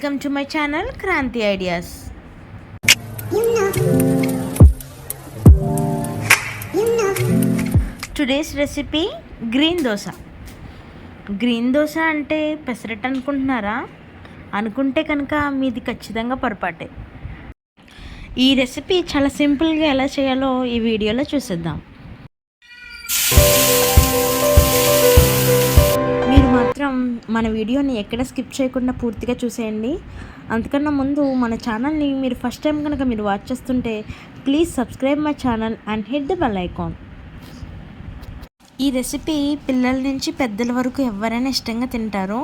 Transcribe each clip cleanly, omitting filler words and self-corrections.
Welcome to my channel Kranthi Ideas. Today's recipe green dosa. Green dosa అంటే పెసరట్టు అనుకుంటున్నారా? అనుకుంటే కనుక మీది ఖచ్చితంగా పొరపాటే. ఈ రెసిపీ చాలా సింపుల్గా ఎలా చేయాలో ఈ వీడియోలో చూసేద్దాం. మీరు మాత్రం మన వీడియోని ఎక్కడ స్కిప్ చేయకుండా పూర్తిగా చూసేయండి. అంతకన్నా ముందు మన ఛానల్ని మీరు ఫస్ట్ టైం కనుక మీరు వాచ్ చేస్తుంటే please subscribe my channel and hit the bell icon. ఈ రెసిపీ పిల్లల నుంచి పెద్దల వరకు ఎవరైనా ఇష్టంగా తింటారు.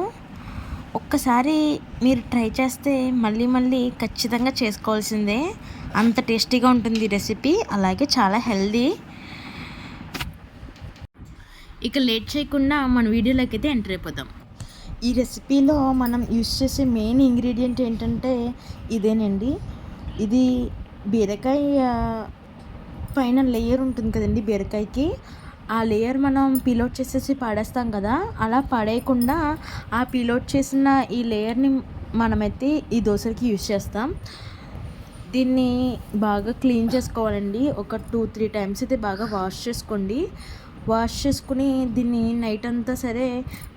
ఒక్కసారి మీరు ట్రై చేస్తే మళ్ళీ మళ్ళీ ఖచ్చితంగా చేసుకోవాల్సిందే. అంత టేస్టీగా ఉంటుంది ఈ రెసిపీ, అలాగే చాలా హెల్దీ. ఇక లేట్ చేయకుండా మన వీడియోలోకి అయితే ఎంటర్ అయిపోదాం. ఈ రెసిపీలో మనం యూస్ చేసే మెయిన్ ఇంగ్రీడియంట్ ఏంటంటే ఇదేనండి. ఇది బీరకాయ పైన లేయర్ ఉంటుంది కదండి బీరకాయకి, ఆ లేయర్ మనం పీలౌట్ చేసేసి పాడేస్తాం కదా, అలా పాడేయకుండా ఆ పీలౌట్ చేసిన ఈ లేయర్ని మనమైతే ఈ దోశలకి యూజ్ చేస్తాం. దీన్ని బాగా క్లీన్ చేసుకోవాలండి. ఒక 2-3 టైమ్స్ అయితే బాగా వాష్ చేసుకోండి. వాష్ చేసుకుని దీన్ని నైట్ అంతా సరే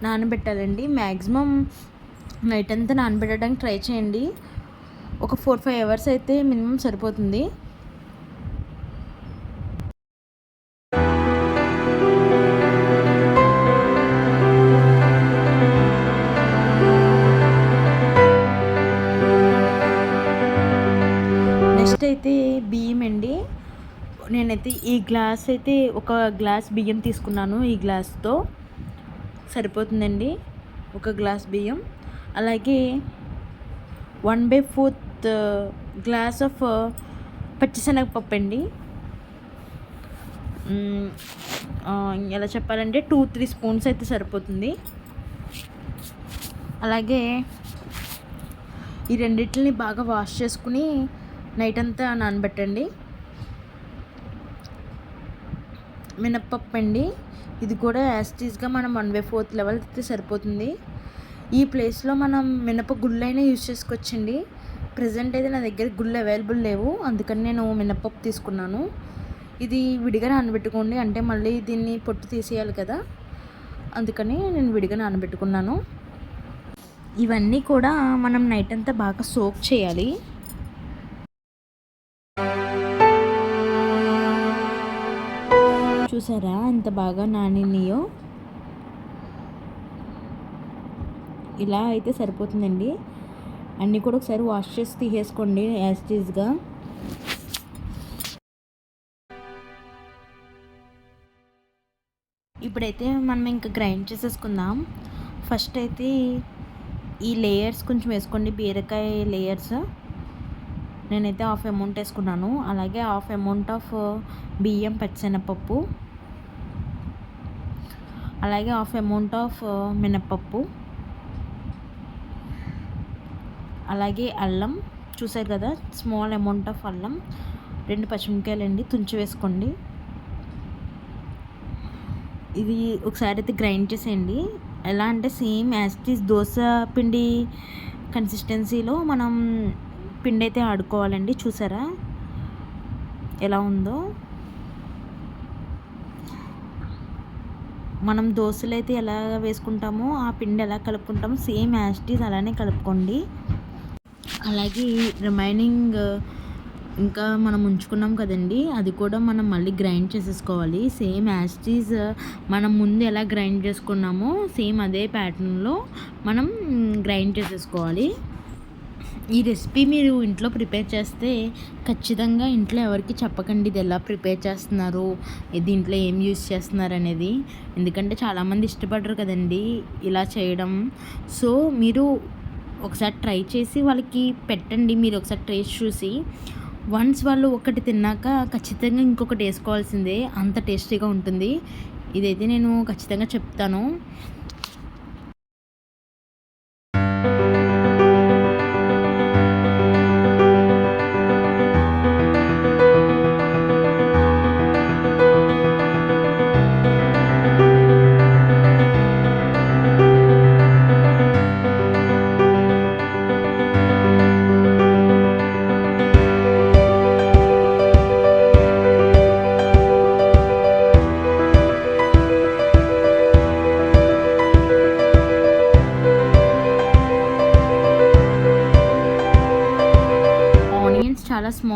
నానబెట్టాలండి. మ్యాక్సిమం నైట్ అంతా నానబెట్టడానికి ట్రై చేయండి. ఒక 4-5 అవర్స్ అయితే మినిమం సరిపోతుంది. నెక్స్ట్ అయితే బియ్యం అండి. నేనైతే ఈ గ్లాస్ అయితే ఒక గ్లాస్ బియ్యం తీసుకున్నాను. ఈ గ్లాస్తో సరిపోతుందండి ఒక గ్లాస్ బియ్యం. అలాగే 1/4 గ్లాస్ ఆఫ్ పచ్చిశనగపప్పు అండి. ఎలా చెప్పాలంటే 2-3 స్పూన్స్ అయితే సరిపోతుంది. అలాగే ఈ రెండింటిని బాగా వాష్ చేసుకుని నైట్ అంతా నానబెట్టండి. మినప్పప్పు అండి, ఇది కూడా యాస్టీస్గా మనం 1/4 లెవెల్ అయితే సరిపోతుంది. ఈ ప్లేస్లో మనం మినప గుళ్ళైనా యూజ్ చేసుకోవచ్చండి. ప్రజెంట్ అయితే నా దగ్గర గుళ్ళు అవైలబుల్ లేవు, అందుకని నేను మినప్పప్పు తీసుకున్నాను. ఇది విడిగా నానబెట్టుకోండి, అంటే మళ్ళీ దీన్ని పొట్టు తీసేయాలి కదా, అందుకని నేను విడిగా నానబెట్టుకున్నాను. ఇవన్నీ కూడా మనం నైట్ అంతా బాగా సోక్ చేయాలి. చూసారా ఎంత బాగా నానినాయో? ఇలా అయితే సరిపోతుందండి. అన్నీ కూడా ఒకసారి వాష్ చేసి తీసేసుకోండి యాస్టీస్గా. ఇప్పుడైతే మనం ఇంకా గ్రైండ్ చేసేసుకుందాం. ఫస్ట్ అయితే ఈ లేయర్స్ కొంచెం వేసుకోండి, బీరకాయ లేయర్స్. నేనైతే హాఫ్ అమౌంట్ వేసుకున్నాను. అలాగే హాఫ్ అమౌంట్ ఆఫ్ బియ్యం పచ్చిశనగపప్పు, అలాగే హాఫ్ అమౌంట్ ఆఫ్ మినప్పప్పు, అలాగే అల్లం చూసారు కదా, స్మాల్ అమౌంట్ ఆఫ్ అల్లం, 2 పచ్చిమిరపకాయలు అండి తుంచి వేసుకోండి. ఇది ఒకసారి అయితే గ్రైండ్ చేసేయండి. ఎలా అంటే సేమ్ యాస్టీస్ దోశ పిండి కన్సిస్టెన్సీలో మనం పిండి అయితే ఆడుకోవాలండి. చూసారా ఎలా ఉందో? మనం దోశలు అయితే ఎలా వేసుకుంటామో ఆ పిండి ఎలా కలుపుకుంటామో సేమ్ యాస్టీస్ అలానే కలుపుకోండి. అలాగే రిమైనింగ్ ఇంకా మనం ఉంచుకున్నాం కదండి, అది కూడా మనం మళ్ళీ గ్రైండ్ చేసేసుకోవాలి. సేమ్ యాస్టీస్ మనం ముందు ఎలా గ్రైండ్ చేసుకున్నామో సేమ్ అదే ప్యాటర్న్లో మనం గ్రైండ్ చేసేసుకోవాలి. ఈ రెసిపీ మీరు ఇంట్లో ప్రిపేర్ చేస్తే ఖచ్చితంగా ఇంట్లో ఎవరికి చెప్పకండి ఇది ఎలా ప్రిపేర్ చేస్తున్నారు, దీంట్లో ఏం యూజ్ చేస్తున్నారు అనేది. ఎందుకంటే చాలామంది ఇష్టపడరు కదండి ఇలా చేయడం. సో మీరు ఒకసారి ట్రై చేసి వాళ్ళకి పెట్టండి. మీరు ఒకసారి టేస్ట్ చూసి వన్స్ వాళ్ళు ఒకటి తిన్నాక ఖచ్చితంగా ఇంకొకటి వేసుకోవాల్సిందే, అంత టేస్టీగా ఉంటుంది. ఇదైతే నేను ఖచ్చితంగా చెప్తాను.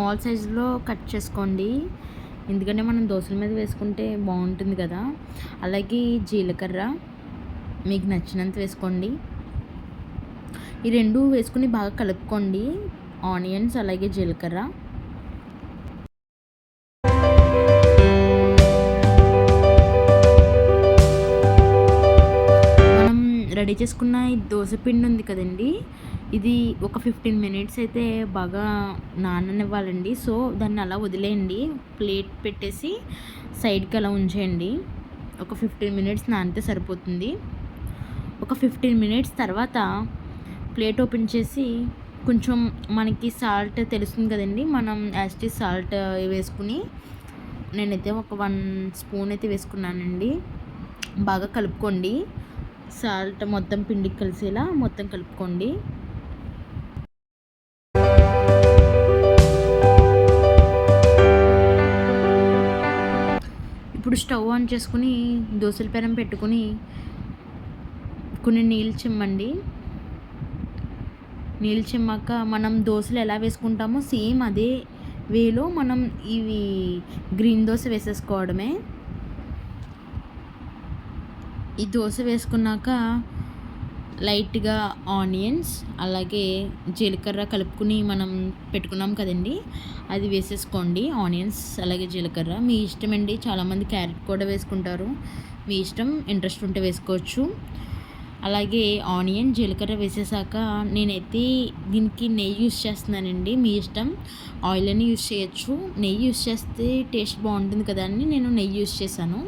స్మాల్ సైజులో కట్ చేసుకోండి, ఎందుకంటే మనం దోశల మీద వేసుకుంటే బాగుంటుంది కదా. అలాగే జీలకర్ర మీకు నచ్చినంత వేసుకోండి. ఈ రెండు వేసుకుని బాగా కలుపుకోండి, ఆనియన్స్ అలాగే జీలకర్ర. మనం రెడీ చేసుకున్న ఈ దోశ పిండి ఉంది కదండి, ఇది ఒక 15 మినిట్స్ అయితే బాగా నాననివ్వాలండి. సో దాన్ని అలా వదిలేయండి, ప్లేట్ పెట్టేసి సైడ్కి అలా ఉంచేయండి. ఒక 15 మినిట్స్ నానితే సరిపోతుంది. ఒక 15 మినిట్స్ తర్వాత ప్లేట్ ఓపెన్ చేసి కొంచెం మనకి సాల్ట్ తెలుస్తుంది కదండి, మనం యాస్టీ సాల్ట్ వేసుకుని, నేనైతే ఒక 1 స్పూన్ అయితే వేసుకున్నానండి. బాగా కలుపుకోండి, సాల్ట్ మొత్తం పిండికి కలిసేలా మొత్తం కలుపుకోండి. ఇప్పుడు స్టవ్ ఆన్ చేసుకుని దోశల పెనం పెట్టుకుని కొన్ని నీళ్ళు చిమ్మండి. నీళ్ళు చిమ్మాక మనం దోశలు ఎలా వేసుకుంటామో సేమ్ అదే వేలో మనం ఇవి గ్రీన్ దోశ వేసేసుకోవడమే. ఈ దోశ వేసుకున్నాక లైట్గా ఆనియన్స్ అలాగే జీలకర్ర కలుపుకుని మనం పెట్టుకున్నాం కదండి, అది వేసేసుకోండి. ఆనియన్స్ అలాగే జీలకర్ర మీ ఇష్టం అండి, చాలామంది క్యారెట్ కూడా వేసుకుంటారు, మీ ఇష్టం, ఇంట్రెస్ట్ ఉంటే వేసుకోవచ్చు. అలాగే ఆనియన్ జీలకర్ర వేసేసాక నేనైతే దీనికి నెయ్యి యూస్ చేస్తున్నానండి, మీ ఇష్టం, ఆయిల్ అని యూస్ చేయొచ్చు. నెయ్యి యూస్ చేస్తే టేస్ట్ బాగుంటుంది కదా అని నేను నెయ్యి యూస్ చేశాను.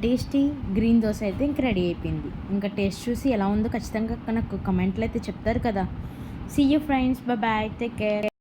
టేస్టీ గ్రీన్ దోశ అయితే ఇంక రెడీ అయిపోయింది. ఇంకా టేస్ట్ చూసి ఎలా ఉందో ఖచ్చితంగా నాకు కమెంట్లో అయితే చెప్తారు కదా. See you friends, bye, take care.